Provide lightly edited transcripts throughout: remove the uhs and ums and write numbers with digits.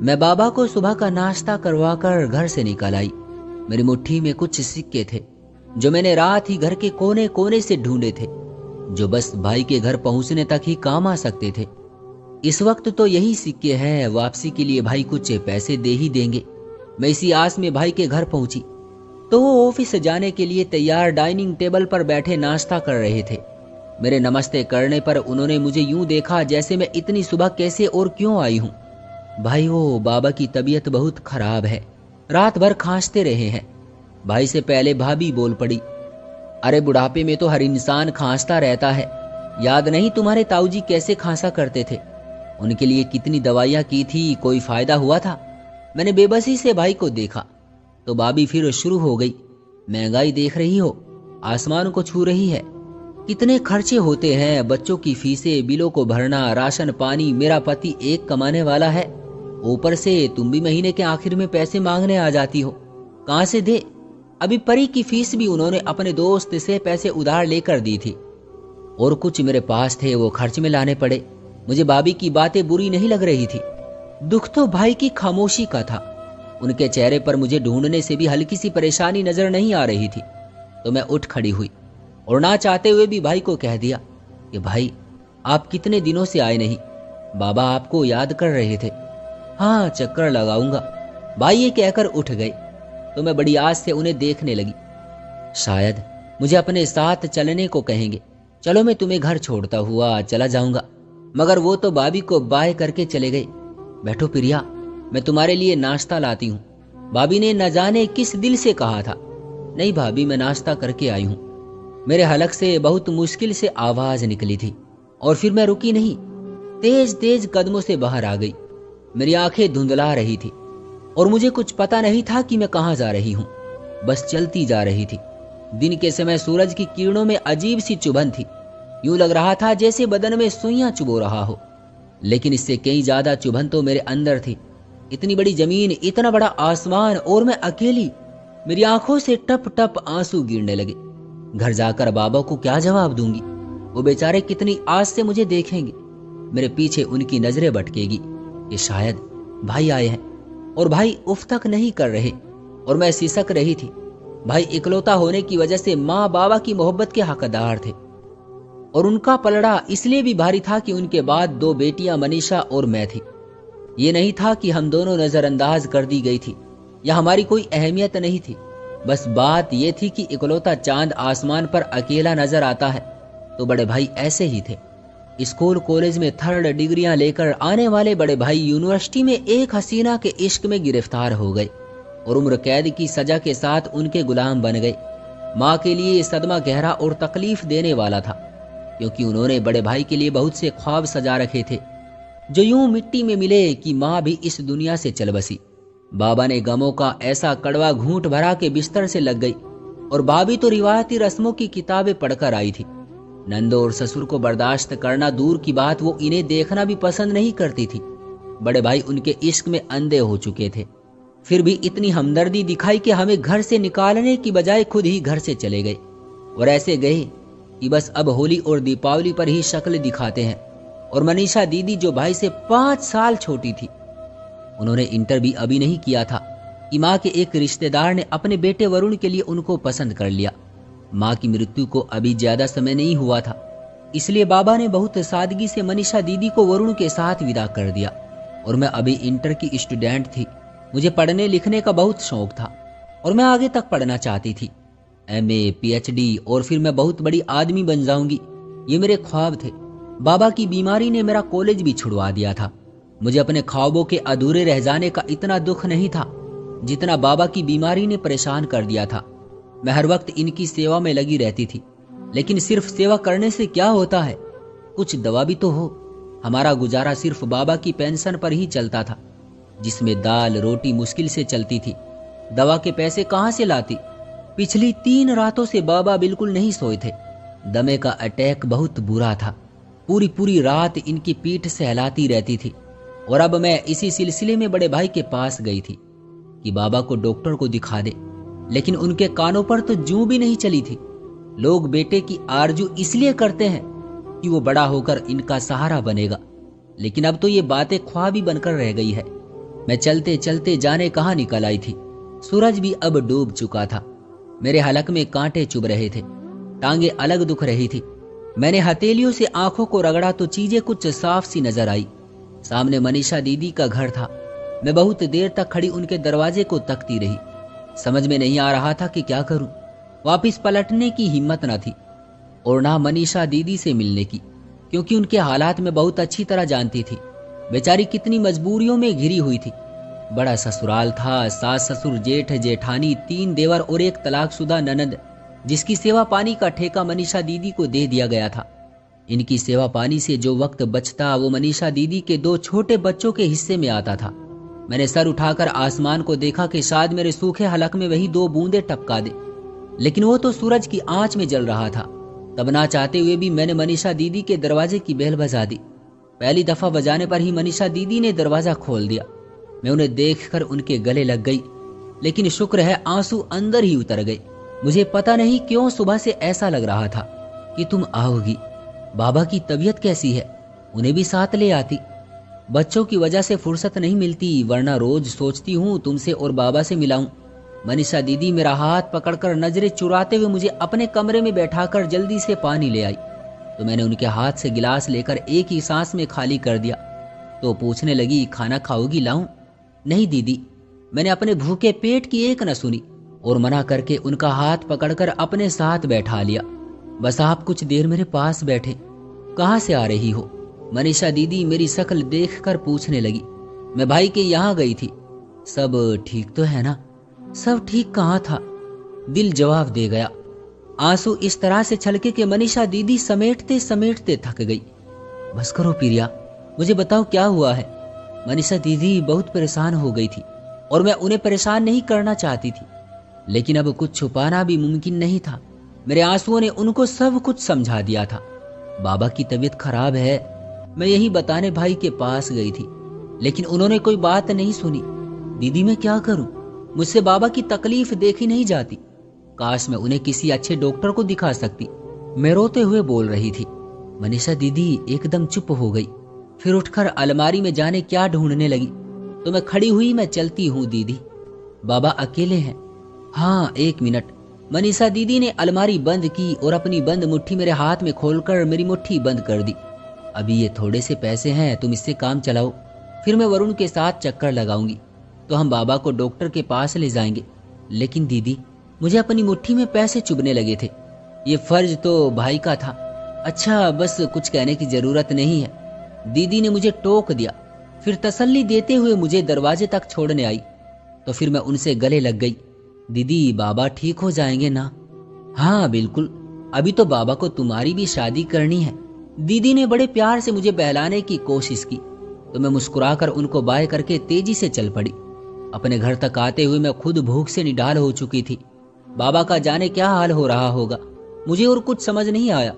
मैं बाबा को सुबह का नाश्ता करवाकर घर से निकल आई। मेरी मुट्ठी में कुछ सिक्के थे जो मैंने रात ही घर के कोने कोने से ढूंढे थे, जो बस भाई के घर पहुंचने तक ही काम आ सकते थे। इस वक्त तो यही सिक्के हैं, वापसी के लिए भाई कुछ पैसे दे ही देंगे। मैं इसी आस में भाई के घर पहुंची तो वो ऑफिस जाने के लिए तैयार डाइनिंग टेबल पर बैठे नाश्ता कर रहे थे। मेरे नमस्ते करने पर उन्होंने मुझे यूं देखा जैसे मैं इतनी सुबह कैसे और क्यों आई हूं। भाई, वो बाबा की तबीयत बहुत खराब है, रात भर खांसते रहे हैं। भाई से पहले भाभी बोल पड़ी, अरे बुढ़ापे में तो हर इंसान खांसता रहता है। याद नहीं तुम्हारे ताऊजी कैसे खांसा करते थे? उनके लिए कितनी दवाइयां की थी, कोई फायदा हुआ था? मैंने बेबसी से भाई को देखा तो भाभी फिर शुरू हो गई, महंगाई देख रही हो, आसमान को छू रही है। कितने खर्चे होते हैं, बच्चों की फीसें, बिलों को भरना, राशन पानी। मेरा पति एक कमाने वाला है, ऊपर से तुम भी महीने के आखिर में पैसे मांगने आ जाती हो, कहां से दे? अभी परी की फीस भी उन्होंने अपने दोस्त से पैसे उधार लेकर दी थी, और कुछ मेरे पास थे, वो खर्च में लाने पड़े। मुझे भाभी की बातें बुरी नहीं लग रही थी, दुख तो भाई की खामोशी का था। उनके चेहरे पर मुझे ढूंढने से भी हल्की सी परेशानी नजर नहीं आ रही थी। तो मैं उठ खड़ी हुई और ना चाहते हुए भी भाई को कह दिया कि भाई, आप कितने दिनों से आए नहीं, बाबा आपको याद कर रहे थे। हाँ, चक्कर लगाऊंगा, भाई ये कहकर उठ गए। तो मैं बड़ी आस से उन्हें देखने लगी, शायद मुझे अपने साथ चलने को कहेंगे। चलो मैं तुम्हें घर छोड़ता हुआ चला जाऊंगा। मगर वो तो भाभी को बाय करके चले गए। बैठो प्रिया, मैं तुम्हारे लिए नाश्ता लाती हूँ, भाभी ने न जाने किस दिल से कहा था। नहीं भाभी, मैं नाश्ता करके आई हूँ। मेरे हलक से बहुत मुश्किल से आवाज निकली थी और फिर मैं रुकी नहीं, तेज तेज कदमों से बाहर आ गई। मेरी आंखें धुंधला रही थी और मुझे कुछ पता नहीं था कि मैं कहाँ जा रही हूँ, बस चलती जा रही थी। दिन के समय सूरज की किरणों में अजीब सी चुभन थी, यूं लग रहा था जैसे बदन में सुइयां चुभो रहा हो। लेकिन इससे कई ज्यादा चुभन तो मेरे अंदर थी। इतनी बड़ी जमीन, इतना बड़ा आसमान और मैं अकेली। मेरी आंखों से टप टप आंसू गिरने लगे। घर जाकर बाबा को क्या जवाब दूंगी? वो बेचारे कितनी आस से मुझे देखेंगे। मेरे पीछे उनकी नजरें भटकेगी कि शायद भाई आए हैं, और भाई उफ तक नहीं कर रहे, और मैं सिसक रही थी। भाई इकलौता होने की वजह से माँ बाबा की मोहब्बत के हकदार थे, और उनका पलड़ा इसलिए भी भारी था कि उनके बाद दो बेटियां मनीषा और मैं थी। ये नहीं था कि हम दोनों नजरअंदाज कर दी गई थी या हमारी कोई अहमियत नहीं थी। बस बात यह थी कि इकलौता चांद आसमान पर अकेला नजर आता है, तो बड़े भाई ऐसे ही थे। स्कूल कॉलेज में 3rd डिग्रियां लेकर आने वाले बड़े भाई यूनिवर्सिटी में एक हसीना के इश्क में गिरफ्तार हो गए और उम्र कैद की सजा के साथ उनके गुलाम बन गए। माँ के लिए ये सदमा गहरा और तकलीफ देने वाला था, क्योंकि उन्होंने बड़े भाई के लिए बहुत से ख्वाब सजा रखे थे जो यूं मिट्टी में मिले कि माँ भी इस दुनिया से चल बसी। बाबा ने गमों का ऐसा कड़वा घूंट भरा के बिस्तर से लग गई, और भाभी तो रिवायती रस्मों की किताबें पढ़कर आई थी। नंदो और ससुर को बर्दाश्त करना दूर की बात, वो इन्हें देखना भी पसंद नहीं करती थी। बड़े भाई उनके इश्क में अंधे हो चुके थे, फिर भी इतनी हमदर्दी दिखाई कि हमें घर से निकालने की बजाय खुद ही घर से चले गए, और ऐसे गए कि बस अब होली और दीपावली पर ही शक्ल दिखाते हैं। और मनीषा दीदी, जो भाई से 5 साल छोटी थी, उन्होंने इंटर भी अभी नहीं किया था कि माँ के एक रिश्तेदार ने अपने बेटे वरुण के लिए उनको पसंद कर लिया। माँ की मृत्यु को अभी ज्यादा समय नहीं हुआ था, इसलिए बाबा ने बहुत सादगी से मनीषा दीदी को वरुण के साथ विदा कर दिया। और मैं अभी इंटर की स्टूडेंट थी, मुझे पढ़ने लिखने का बहुत शौक था और मैं आगे तक पढ़ना चाहती थी, MA PhD, और फिर मैं बहुत बड़ी आदमी बन जाऊंगी। ये मेरे ख्वाब थे। बाबा की बीमारी ने मेरा कॉलेज भी छुड़वा दिया था। मुझे अपने ख्वाबों के अधूरे रह जाने का इतना दुख नहीं था जितना बाबा की बीमारी ने परेशान कर दिया था। मैं हर वक्त इनकी सेवा में लगी रहती थी, लेकिन सिर्फ सेवा करने से क्या होता है? कुछ दवा भी तो हो। हमारा गुजारा सिर्फ बाबा की पेंशन पर ही चलता था, जिसमें दाल रोटी मुश्किल से चलती थी। दवा के पैसे कहाँ से लाती? पिछली 3 रातों से बाबा बिल्कुल नहीं सोए थे। दमे का अटैक बहुत बुरा था, पूरी पूरी रात इनकी पीठ सहलाती रहती थी। और अब मैं इसी सिलसिले में बड़े भाई के पास गई थी कि बाबा को डॉक्टर को दिखा दे, लेकिन उनके कानों पर तो जूं भी नहीं चली थी। लोग बेटे की आरजू इसलिए करते हैं कि वो बड़ा होकर इनका सहारा बनेगा, लेकिन अब तो ये बातें ख्वाब ही बनकर रह गई है। मैं चलते चलते जाने कहाँ निकल आई थी। सूरज भी अब डूब चुका था। मेरे हलक में कांटे चुभ रहे थे, टांगे अलग दुख रही थी। मैंने हथेलियों से आंखों को रगड़ा तो चीजें कुछ साफ सी नजर आई। सामने मनीषा दीदी का घर था। मैं बहुत देर तक खड़ी उनके दरवाजे को तकती रही। समझ में नहीं आ रहा था कि क्या करूं। वापिस पलटने की हिम्मत न थी और ना मनीषा दीदी से मिलने की, क्योंकि उनके हालात में बहुत अच्छी तरह जानती थी। बेचारी कितनी मजबूरियों में घिरी हुई थी। बड़ा ससुराल था, सास ससुर जेठ जेठानी 3 देवर और एक तलाकशुदा ननद, जिसकी सेवा पानी का ठेका मनीषा दीदी को दे दिया गया था। इनकी सेवा पानी से जो वक्त बचता वो मनीषा दीदी के 2 छोटे बच्चों के हिस्से में आता था। मैंने सर उठाकर आसमान को देखा कि शायद मेरे सूखे हलक में वही 2 बूंदे टपका दे, लेकिन वो तो सूरज की आंच में जल रहा था। तब ना चाहते हुए भी मैंने मनीषा दीदी के दरवाजे की बेल बजा दी। पहली दफा बजाने पर ही मनीषा दीदी ने दरवाजा खोल दिया। मैं उन्हें देखकर उनके गले लग गई, लेकिन शुक्र है आंसू अंदर ही उतर गए। मुझे पता नहीं क्यों सुबह से ऐसा लग रहा था कि तुम आओगी। बाबा की तबीयत कैसी है? उन्हें भी साथ ले आती। बच्चों की वजह से फुर्सत नहीं मिलती, वरना रोज सोचती हूँ तुमसे और बाबा से मिलाऊं। मनीषा दीदी मेरा हाथ पकड़कर नजरें चुराते हुए मुझे अपने कमरे में बैठाकर जल्दी से पानी ले आई, तो मैंने उनके हाथ से गिलास लेकर एक ही सांस में खाली कर दिया। तो पूछने लगी, खाना खाओगी? लाऊं? नहीं दीदी, मैंने अपने भूखे पेट की एक न सुनी और मना करके उनका हाथ पकड़कर अपने साथ बैठा लिया। बस आप कुछ देर मेरे पास बैठे। कहाँ से आ रही हो? मनीषा दीदी मेरी शक्ल देखकर पूछने लगी। मैं भाई के यहाँ गई थी। सब ठीक तो है ना? सब ठीक कहाँ था, दिल जवाब दे गया। आंसू इस तरह से छलके कि मनीषा दीदी समेटते समेटते थक गई। बस करो प्रिया, मुझे बताओ क्या हुआ है। मनीषा दीदी बहुत परेशान हो गई थी और मैं उन्हें परेशान नहीं करना चाहती थी, लेकिन अब कुछ छुपाना भी मुमकिन नहीं था। मेरे आंसुओं ने उनको सब कुछ समझा दिया था। बाबा की तबीयत खराब है, मैं यही बताने भाई के पास गई थी, लेकिन उन्होंने कोई बात नहीं सुनी। दीदी मैं क्या करूं, मुझसे बाबा की तकलीफ देखी नहीं जाती। काश मैं उन्हें किसी अच्छे डॉक्टर को दिखा सकती। मैं रोते हुए बोल रही थी। मनीषा दीदी एकदम चुप हो गई, फिर उठकर अलमारी में जाने क्या ढूंढने लगी। तो मैं खड़ी हुई, मैं चलती हूँ दीदी, बाबा अकेले हैं। हाँ 1 मिनट। मनीषा दीदी ने अलमारी बंद की और अपनी बंद मुट्ठी मेरे हाथ में खोलकर मेरी मुट्ठी बंद कर दी। अभी ये थोड़े से पैसे हैं, तुम इससे काम चलाओ, फिर मैं वरुण के साथ चक्कर लगाऊंगी तो हम बाबा को डॉक्टर के पास ले जाएंगे। लेकिन दीदी, मुझे अपनी मुट्ठी में पैसे चुभने लगे थे, ये फर्ज तो भाई का था। अच्छा बस कुछ कहने की जरूरत नहीं है, दीदी ने मुझे टोक दिया। फिर तसल्ली देते हुए मुझे दरवाजे तक छोड़ने आई, तो फिर मैं उनसे गले लग गई। दीदी बाबा ठीक हो जाएंगे ना? हाँ बिल्कुल, अभी तो बाबा को तुम्हारी भी शादी करनी है। दीदी ने बड़े प्यार से मुझे बहलाने की कोशिश की, तो मैं मुस्कुराकर उनको बाय करके तेजी से चल पड़ी। अपने घर तक आते हुए मैं खुद भूख से निढाल हो चुकी थी। बाबा का जाने क्या हाल हो रहा होगा, मुझे और कुछ समझ नहीं आया।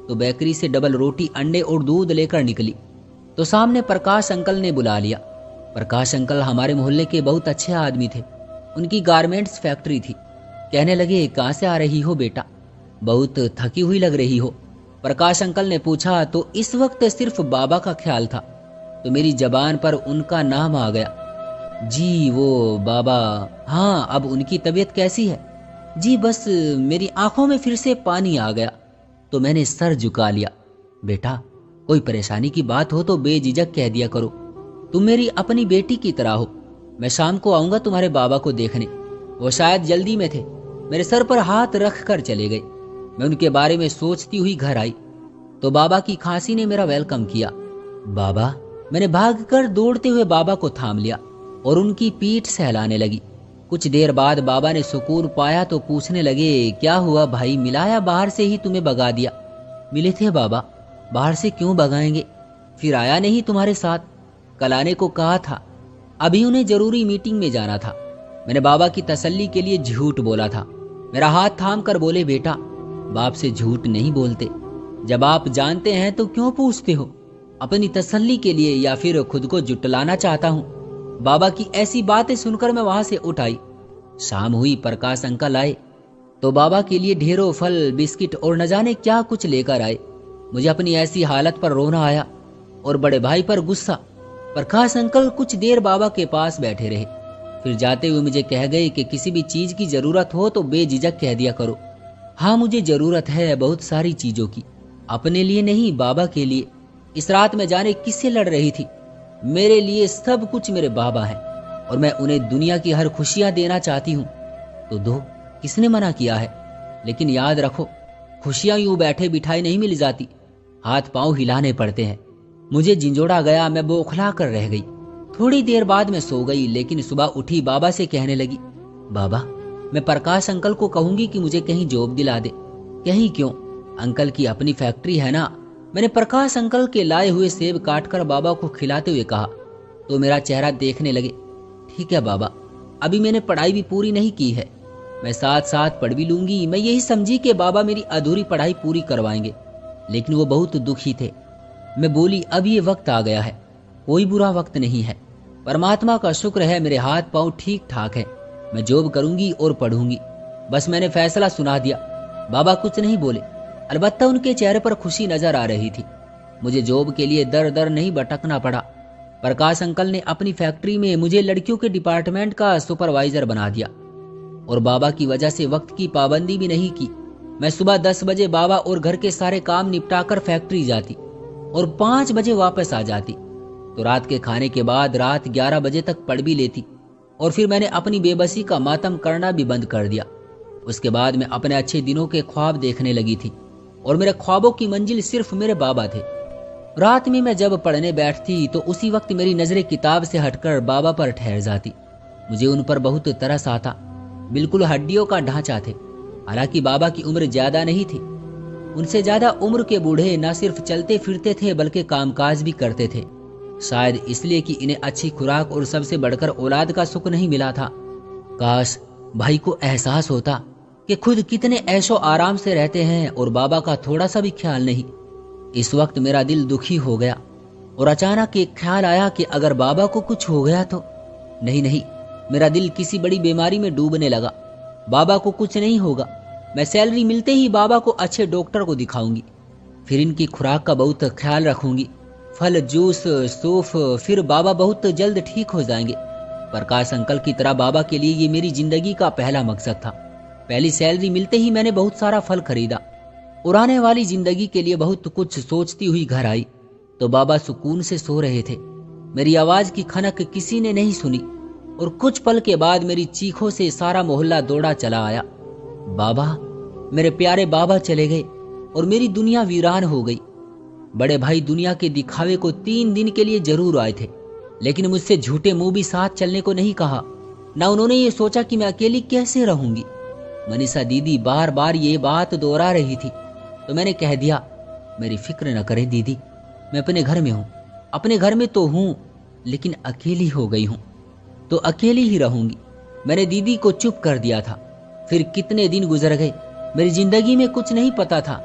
तो बेकरी से डबल रोटी, अंडे और दूध लेकर निकली, तो सामने प्रकाश अंकल ने बुला लिया। प्रकाश अंकल हमारे मोहल्ले के बहुत अच्छे आदमी थे, उनकी गारमेंट्स फैक्ट्री थी। कहने लगे, कहाँ से आ रही हो बेटा, बहुत थकी हुई लग रही हो। प्रकाश अंकल ने पूछा तो इस वक्त सिर्फ बाबा का ख्याल था, तो मेरी जबान पर उनका नाम आ गया। जी वो बाबा, हाँ अब उनकी तबीयत कैसी है? जी बस मेरी आंखों में फिर से पानी आ गया, तो मैंने सर झुका लिया। बेटा कोई परेशानी की बात हो तो बेझिझक कह दिया करो, तुम मेरी अपनी बेटी की तरह हो। मैं शाम को आऊंगा तुम्हारे बाबा को देखने, वो शायद जल्दी में थे। मेरे सर पर हाथ रख कर चले गए। मैं उनके बारे में सोचती हुई घर आई तो बाबा की खांसी ने मेरा वेलकम किया। बाबा, मैंने भागकर दौड़ते हुए बाबा को थाम लिया और उनकी पीठ सहलाने लगी। कुछ देर बाद बाबा ने सुकून पाया तो पूछने लगे, क्या हुआ भाई, मिलाया बाहर से ही तुम्हें भगा दिया? मिले थे बाबा, बाहर से क्यों भगाएंगे, फिर आया नहीं तुम्हारे साथ? कल आने को कहा था, अभी उन्हें जरूरी मीटिंग में जाना था। मैंने बाबा की तसल्ली के लिए झूठ बोला था। मेरा हाथ थाम कर बोले, बेटा बाप से झूठ नहीं बोलते, जब आप जानते हैं तो क्यों पूछते हो? अपनी तसल्ली के लिए या फिर खुद को जुटलाना चाहता हूँ। बाबा की ऐसी बातें सुनकर मैं वहां से उठ आई। शाम हुई, प्रकाश अंकल आए तो बाबा के लिए ढेरों फल, बिस्किट और न जाने क्या कुछ लेकर आए। मुझे अपनी ऐसी हालत पर रोना आया और बड़े भाई पर गुस्सा। प्रकाश अंकल कुछ देर बाबा के पास बैठे रहे, फिर जाते हुए मुझे कह गए कि किसी भी चीज की जरूरत हो तो बेझिझक कह दिया करो। हाँ, मुझे जरूरत है बहुत सारी चीजों की, अपने लिए नहीं बाबा के लिए। इस रात में जाने किससे लड़ रही थी, मेरे लिए सब कुछ मेरे बाबा हैं और मैं उन्हें दुनिया की हर खुशियां देना चाहती हूँ तो दो, किसने मना किया है। लेकिन याद रखो, खुशियां यूं बैठे बिठाई नहीं मिल जाती, हाथ पांव हिलाने पड़ते हैं। मुझे झिंझोड़ा गया, मैं बौखला कर रह गई। थोड़ी देर बाद मैं सो गई, लेकिन सुबह उठी बाबा से कहने लगी, बाबा मैं प्रकाश अंकल को कहूंगी कि मुझे कहीं जॉब दिला दे। कहीं क्यों, अंकल की अपनी फैक्ट्री है ना। मैंने प्रकाश अंकल के लाए हुए सेब काटकर बाबा को खिलाते हुए कहा तो मेरा चेहरा देखने लगे। ठीक है बाबा, अभी मैंने पढ़ाई भी पूरी नहीं की है, मैं साथ साथ पढ़ भी लूंगी। मैं यही समझी कि बाबा मेरी अधूरी पढ़ाई पूरी करवाएंगे, लेकिन वो बहुत दुखी थे। मैं बोली, अब ये वक्त आ गया है, कोई बुरा वक्त नहीं है, परमात्मा का शुक्र है मेरे हाथ पांव ठीक ठाक है, मैं जॉब करूंगी और पढ़ूंगी। बस मैंने फैसला सुना दिया। बाबा कुछ नहीं बोले, अलबत्ता उनके चेहरे पर खुशी नजर आ रही थी। मुझे जॉब के लिए दर दर नहीं भटकना पड़ा। प्रकाश अंकल ने अपनी फैक्ट्री में मुझे लड़कियों के डिपार्टमेंट का सुपरवाइजर बना दिया और बाबा की वजह से वक्त की पाबंदी भी नहीं की। मैं सुबह 10 बजे बाबा और घर के सारे काम निपटाकर फैक्ट्री जाती और 5 बजे वापस आ जाती, तो रात के खाने के बाद रात 11 बजे तक पढ़ भी लेती। और फिर मैंने अपनी बेबसी का मातम करना भी बंद कर दिया। उसके बाद मैं अपने अच्छे दिनों के ख्वाब देखने लगी थी और मेरे ख्वाबों की मंजिल सिर्फ मेरे बाबा थे। रात में मैं जब पढ़ने बैठती तो उसी वक्त मेरी नजरें किताब से हटकर बाबा पर ठहर जाती। मुझे उन पर बहुत तरस आता, बिल्कुल हड्डियों का ढांचा थे। हालांकि बाबा की उम्र ज्यादा नहीं थी, उनसे ज्यादा उम्र के बूढ़े न सिर्फ चलते फिरते थे बल्कि कामकाज भी करते थे, शायद इसलिए कि इन्हें अच्छी खुराक और सबसे बढ़कर औलाद का सुख नहीं मिला था। काश भाई को एहसास होता कि खुद कितने ऐशो आराम से रहते हैं और बाबा का थोड़ा सा भी ख्याल नहीं। इस वक्त मेरा दिल दुखी हो गया और अचानक एक ख्याल आया कि अगर बाबा को कुछ हो गया तो। नहीं, मेरा दिल किसी बड़ी बीमारी में डूबने लगा। बाबा को कुछ नहीं होगा, मैं सैलरी मिलते ही बाबा को अच्छे डॉक्टर को दिखाऊंगी, फिर इनकी खुराक का बहुत ख्याल रखूंगी, फल जूस सूफ, फिर बाबा बहुत जल्द ठीक हो जाएंगे। प्रकाश अंकल की तरह बाबा के लिए ये मेरी जिंदगी का पहला मकसद था। पहली सैलरी मिलते ही मैंने बहुत सारा फल खरीदा और आने वाली जिंदगी के लिए बहुत कुछ सोचती हुई घर आई तो बाबा सुकून से सो रहे थे। मेरी आवाज की खनक किसी ने नहीं सुनी और कुछ पल के बाद मेरी चीखों से सारा मोहल्ला दौड़ा चला आया। बाबा, मेरे प्यारे बाबा चले गए और मेरी दुनिया वीरान हो गई। बड़े भाई दुनिया के दिखावे को 3 दिन के लिए जरूर आए थे, लेकिन मुझसे झूठे मुंह भी साथ चलने को नहीं कहा। ना उन्होंने ये सोचा कि मैं अकेली कैसे रहूंगी। मनीषा दीदी बार बार ये बात दोहरा रही थी तो मैंने कह दिया, मेरी फिक्र न करें दीदी, मैं अपने घर में हूँ। अपने घर में तो हूँ, लेकिन अकेली हो गई हूँ तो अकेली ही रहूंगी। मैंने दीदी को चुप कर दिया था। फिर कितने दिन गुजर गए, मेरी जिंदगी में कुछ नहीं पता था।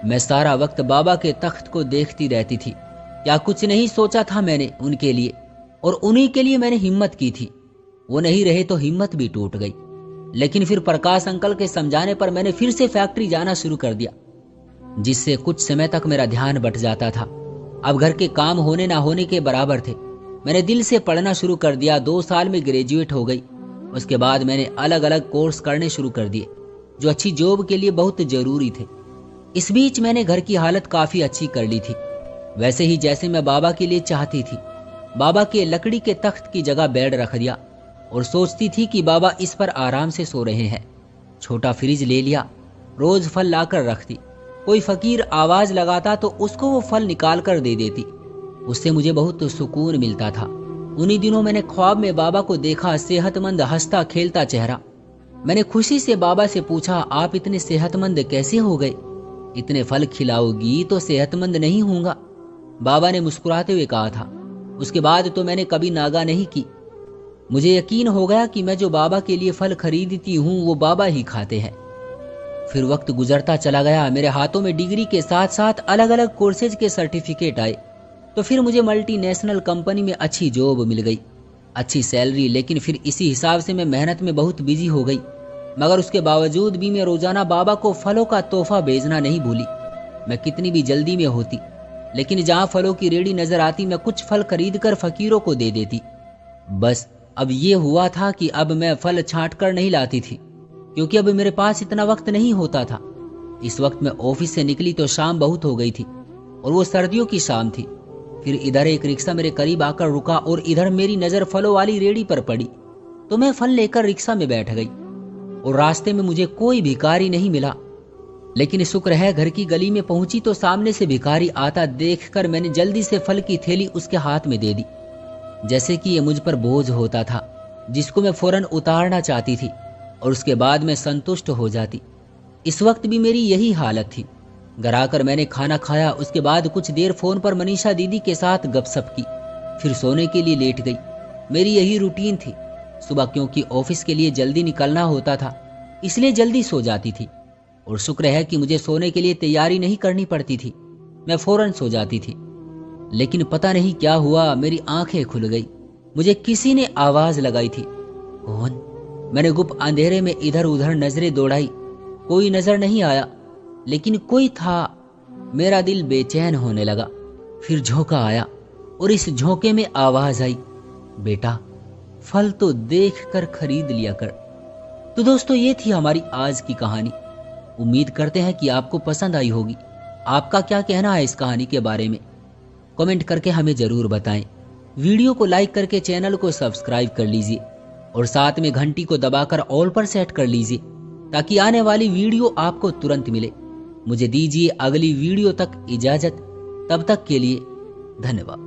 मैं सारा वक्त बाबा के तख्त को देखती रहती थी। क्या कुछ नहीं सोचा था मैंने उनके लिए, और उन्हीं के लिए मैंने हिम्मत की थी। वो नहीं रहे तो हिम्मत भी टूट गई। लेकिन फिर प्रकाश अंकल के समझाने पर मैंने फिर से फैक्ट्री जाना शुरू कर दिया, जिससे कुछ समय तक मेरा ध्यान बट जाता था। अब घर के काम होने ना होने के बराबर थे। मैंने दिल से पढ़ना शुरू कर दिया। 2 साल में ग्रेजुएट हो गई। उसके बाद मैंने अलग अलग कोर्स करने शुरू कर दिए जो अच्छी जॉब के लिए बहुत जरूरी थे। इस बीच मैंने घर की हालत काफी अच्छी कर ली थी, वैसे ही जैसे मैं बाबा के लिए चाहती थी। बाबा के लकड़ी के तख्त की जगह बेड रख दिया और सोचती थी कि बाबा इस पर आराम से सो रहे हैं। छोटा फ्रिज ले लिया, रोज फल लाकर रखती। कोई फकीर आवाज लगाता तो उसको वो फल निकाल कर दे देती। उससे मुझे बहुत सुकून मिलता था। उन्हीं दिनों मैंने ख्वाब में बाबा को देखा, सेहतमंद हंसता खेलता चेहरा। मैंने खुशी से बाबा से पूछा, आप इतने सेहतमंद कैसे हो गए? इतने फल खिलाओगी तो सेहतमंद नहीं होऊंगा, बाबा ने मुस्कुराते हुए कहा था। उसके बाद तो मैंने कभी नागा नहीं की। मुझे यकीन हो गया कि मैं जो बाबा के लिए फल खरीदती हूँ वो बाबा ही खाते हैं। फिर वक्त गुजरता चला गया। मेरे हाथों में डिग्री के साथ साथ अलग अलग कोर्सेज के सर्टिफिकेट आए। तो फिर मुझे मल्टीनेशनल कंपनी में अच्छी जॉब मिल गई, अच्छी सैलरी। लेकिन फिर इसी हिसाब से मैं मेहनत में बहुत बिजी हो गई। मगर उसके बावजूद भी मैं रोजाना बाबा को फलों का तोहफा भेजना नहीं भूली। मैं कितनी भी जल्दी में होती, लेकिन जहां फलों की रेडी नजर आती मैं कुछ फल खरीद कर फकीरों को दे देती। बस अब ये हुआ था कि अब मैं फल छांट कर नहीं लाती थी, क्योंकि अब मेरे पास इतना वक्त नहीं होता था। इस वक्त मैं ऑफिस से निकली तो शाम बहुत हो गई थी और वो सर्दियों की शाम थी। फिर इधर एक रिक्शा मेरे करीब आकर रुका और इधर मेरी नजर फलों वाली रेडी पर पड़ी, तो मैं फल लेकर रिक्शा में बैठ गई और रास्ते में मुझे कोई भिखारी नहीं मिला। लेकिन शुक्र है घर की गली में पहुंची तो सामने से भिखारी आता देखकर मैंने जल्दी से फल की थैली उसके हाथ में दे दी, जैसे कि ये मुझ पर बोझ होता था जिसको मैं फौरन उतारना चाहती थी और उसके बाद मैं संतुष्ट हो जाती। इस वक्त भी मेरी यही हालत थी। घर आकर मैंने खाना खाया, उसके बाद कुछ देर फोन पर मनीषा दीदी के साथ गपशप की, फिर सोने के लिए लेट गई। मेरी यही रूटीन थी। सुबह क्योंकि ऑफिस के लिए जल्दी निकलना होता था इसलिए जल्दी सो जाती थी और शुक्र है कि मुझे सोने के लिए तैयारी नहीं करनी पड़ती थी, मैं फौरन सो जाती थी। लेकिन पता नहीं क्या हुआ, मेरी आंखें खुल गई। मुझे किसी ने आवाज लगाई थी। कौन? मैंने गुप्त अंधेरे में इधर उधर नजरें दौड़ाई, कोई नजर नहीं आया, लेकिन कोई था। मेरा दिल बेचैन होने लगा। फिर झोंका आया और इस झोंके में आवाज आई, बेटा फल तो देख कर खरीद लिया कर। तो दोस्तों ये थी हमारी आज की कहानी। उम्मीद करते हैं कि आपको पसंद आई होगी। आपका क्या कहना है इस कहानी के बारे में? कमेंट करके हमें जरूर बताएं। वीडियो को लाइक करके चैनल को सब्सक्राइब कर लीजिए और साथ में घंटी को दबाकर ऑल पर सेट कर लीजिए ताकि आने वाली वीडियो आपको तुरंत मिले। मुझे दीजिए अगली वीडियो तक इजाजत। तब तक के लिए धन्यवाद।